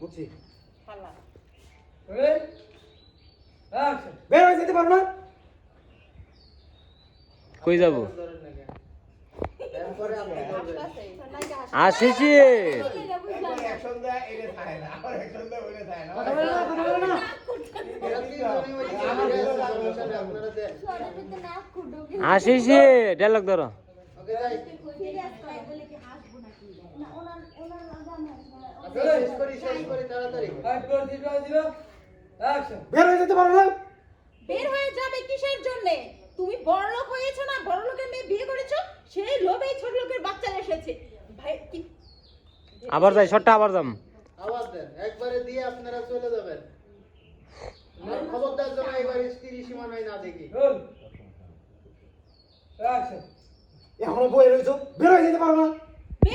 বুঝছি পালা বের হয়ে যেতে পারো না কই যাব আসিছি অ্যাকশন দেয় এটা থাকে না আর অ্যাকশন দেয় ওইটা থাকে না কথা বলো না আসিছি ডায়লগ ধরো ওকে যাই শেষ করি তাড়াতাড়ি বের হয়ে যেতে পারো না বের হয়ে যাবে কিসের জন্য? তুমি বড়লোক হয়েছো না, বড়লোকের মেয়ে বিয়ে করেছো, সেই লোভেই ছোট লোকের বাচ্চা এসেছে। ভাই কি আবার যাই শটটা আবার যাম আওয়াজ দেন একবারে দিয়ে আপনারা চলে যাবেন খবরদার যেন এবার স্ত্রী সীমানায় না দেখি এখনো বই রয়েছো বের হয়ে যেতে পারো না